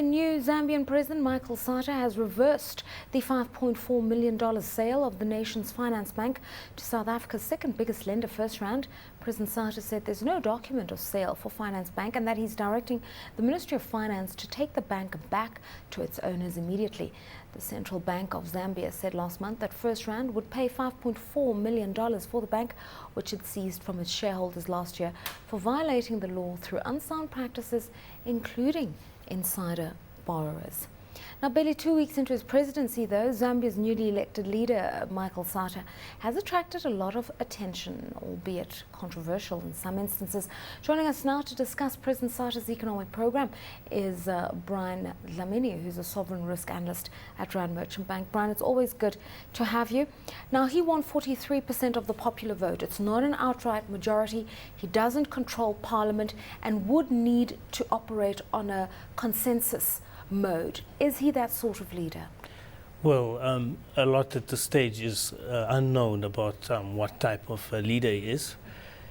the new Zambian president, Michael Sata, has reversed the $5.4 million sale of the nation's finance bank to South Africa's second biggest lender, FirstRand. President Sata said there's no document of sale for Finance Bank and that he's directing the Ministry of Finance to take the bank back to its owners immediately. The Central Bank of Zambia said last month that FirstRand would pay $5.4 million for the bank, which it seized from its shareholders last year for violating the law through unsound practices, including insider borrowers. Now, barely 2 weeks into his presidency, though, Zambia's newly elected leader, Michael Sata, has attracted a lot of attention, albeit controversial in some instances. Joining us now to discuss President Sata's economic program is Brian Dlamini, who's a sovereign risk analyst at Rand Merchant Bank. Brian, it's always good to have you. Now, he won 43% of the popular vote. It's not an outright majority. He doesn't control parliament and would need to operate on a consensus mode. Is he that sort of leader? Well, a lot at this stage is unknown about what type of leader he is.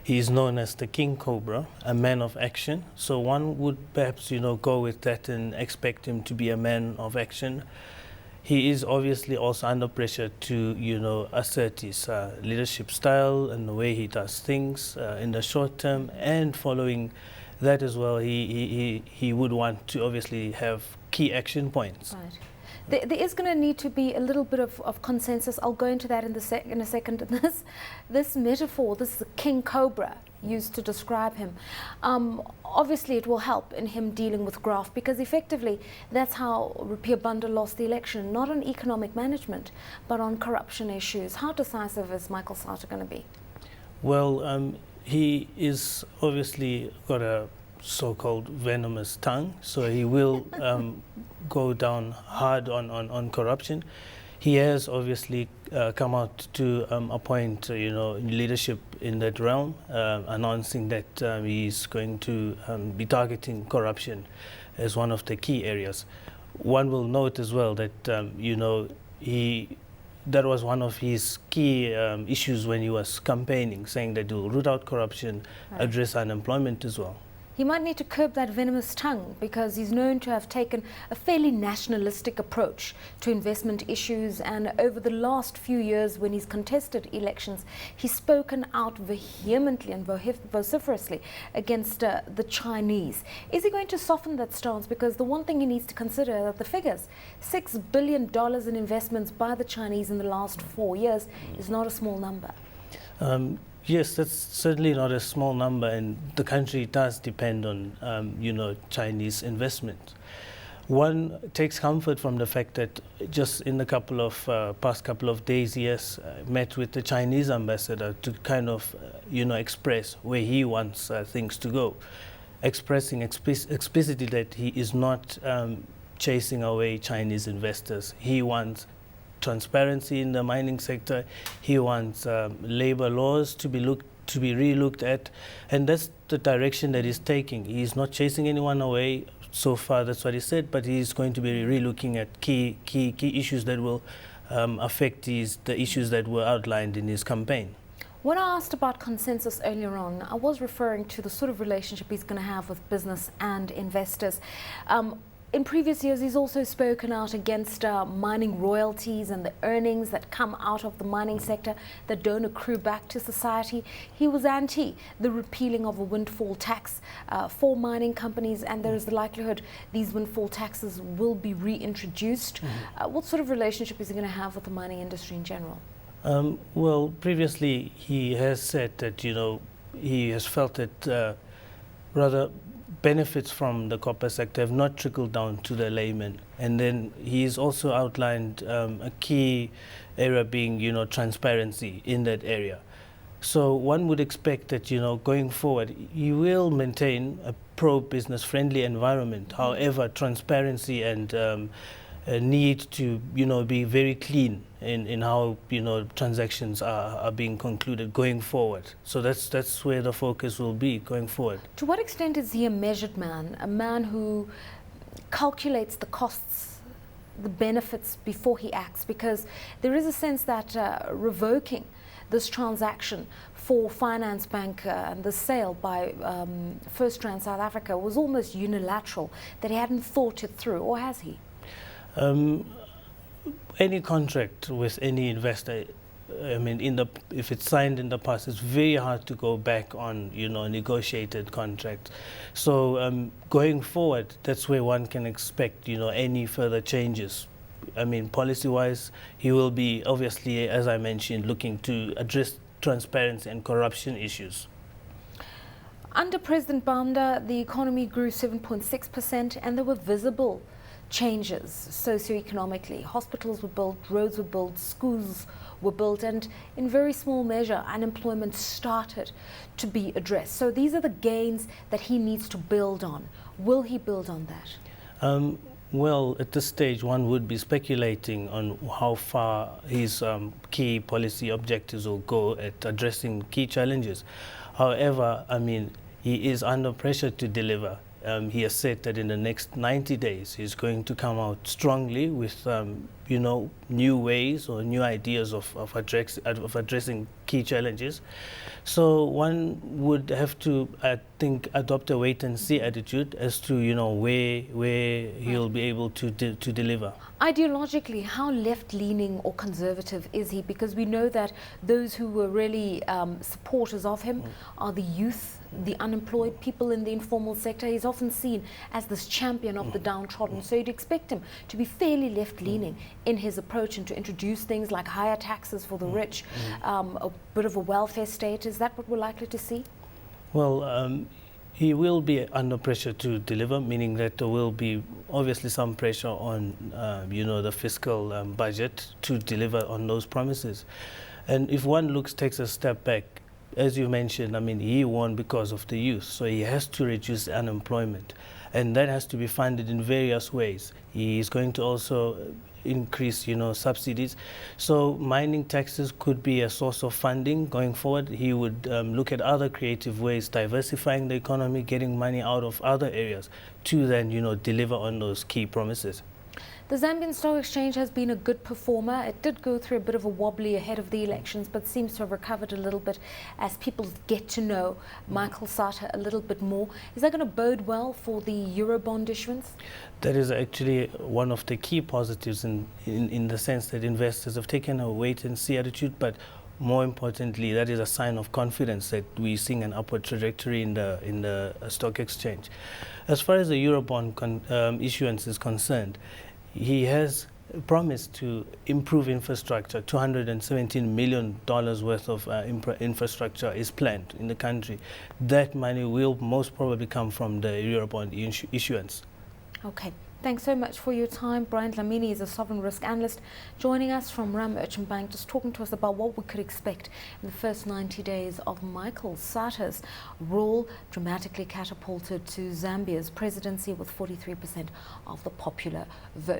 He is known as the King Cobra, a man of action. So one would perhaps, go with that and expect him to be a man of action. He is obviously also under pressure to, assert his leadership style and the way he does things in the short term, and following that as well, he would want to obviously have key action points. Right. There is going to need to be a little bit of consensus. I'll go into that in a second. This metaphor, this King Cobra used to describe him, obviously it will help in him dealing with graft, because effectively that's how Rupiah Banda lost the election, not on economic management, but on corruption issues. How decisive is Michael Sata going to be? Well, he is obviously got a so-called venomous tongue, so he will go down hard on corruption. He has obviously come out to appoint leadership in that realm, announcing that he's going to be targeting corruption as one of the key areas. One will note as well that that was one of his key issues when he was campaigning, saying that he will root out corruption, right, address unemployment as well. He might need to curb that venomous tongue, because he's known to have taken a fairly nationalistic approach to investment issues, and over the last few years when he's contested elections, he's spoken out vehemently and vociferously against the Chinese. Is he going to soften that stance? Because the one thing he needs to consider are that the figures, $6 billion in investments by the Chinese in the last 4 years, is not a small number. Yes, that's certainly not a small number, and the country does depend on, Chinese investment. One takes comfort from the fact that just in the past couple of days, he has met with the Chinese ambassador to kind of, express where he wants things to go, expressing explicitly that he is not chasing away Chinese investors. He wants transparency in the mining sector. He wants labor laws to be re-looked at, and that's the direction that he's taking. He's not chasing anyone away so far, that's what he said, but he's going to be re-looking at key issues that will affect the issues that were outlined in his campaign. When I asked about consensus earlier on, I was referring to the sort of relationship he's going to have with business and investors. In previous years, he's also spoken out against mining royalties and the earnings that come out of the mining sector that don't accrue back to society. He was anti the repealing of a windfall tax for mining companies, and there is the likelihood these windfall taxes will be reintroduced. What sort of relationship is he going to have with the mining industry in general? Well, previously he has said that, he has felt that rather benefits from the copper sector have not trickled down to the layman. And then he's also outlined a key area being, transparency in that area. So one would expect that, going forward, he will maintain a pro-business friendly environment. However, transparency and a need to, be very clean in how, transactions are being concluded going forward. So that's where the focus will be going forward. To what extent is he a measured man, a man who calculates the costs, the benefits before he acts? Because there is a sense that revoking this transaction for Finance Bank and the sale by FirstRand South Africa was almost unilateral, that he hadn't thought it through, or has he? Any contract with any investor, I mean, if it's signed in the past, it's very hard to go back on, negotiated contracts. So going forward, that's where one can expect, any further changes. I mean, policy-wise, he will be obviously, as I mentioned, looking to address transparency and corruption issues. Under President Banda, the economy grew 7.6%, and there were visible changes socioeconomically. Hospitals were built, roads were built, schools were built, and in very small measure, unemployment started to be addressed. So these are the gains that he needs to build on. Will he build on that? Well, at this stage, one would be speculating on how far his key policy objectives will go at addressing key challenges. However, I mean, he is under pressure to deliver. He has said that in the next 90 days, he's going to come out strongly with, new ways or new ideas of addressing key challenges. So one would have to, I think, adopt a wait-and-see attitude as to, where he'll be able to deliver. Ideologically, how left-leaning or conservative is he? Because we know that those who were really supporters of him are the youth, the unemployed, people in the informal sector. He's often seen as this champion of the downtrodden. So you'd expect him to be fairly left-leaning in his approach and to introduce things like higher taxes for the rich, a bit of a welfare state. Is that what we're likely to see? Well, he will be under pressure to deliver, meaning that there will be obviously some pressure on, the fiscal budget to deliver on those promises. And if one takes a step back, as you mentioned, I mean, he won because of the youth, so he has to reduce unemployment, and that has to be funded in various ways. He is going to also increase, subsidies. So mining taxes could be a source of funding going forward. He would look at other creative ways, diversifying the economy, getting money out of other areas to then, deliver on those key promises. The Zambian Stock Exchange has been a good performer. It did go through a bit of a wobbly ahead of the elections, but seems to have recovered a little bit as people get to know Michael Sata a little bit more. Is that going to bode well for the Eurobond issuance? That is actually one of the key positives in the sense that investors have taken a wait-and-see attitude, but more importantly, that is a sign of confidence that we're seeing an upward trajectory in the stock exchange. As far as the Eurobond issuance is concerned, he has promised to improve infrastructure. $217 million worth of infrastructure is planned in the country. That money will most probably come from the Eurobond issuance. Okay. Thanks so much for your time. Brian Dlamini is a sovereign risk analyst joining us from Ram Merchant Bank, just talking to us about what we could expect in the first 90 days of Michael Sata's rule, dramatically catapulted to Zambia's presidency with 43% of the popular vote.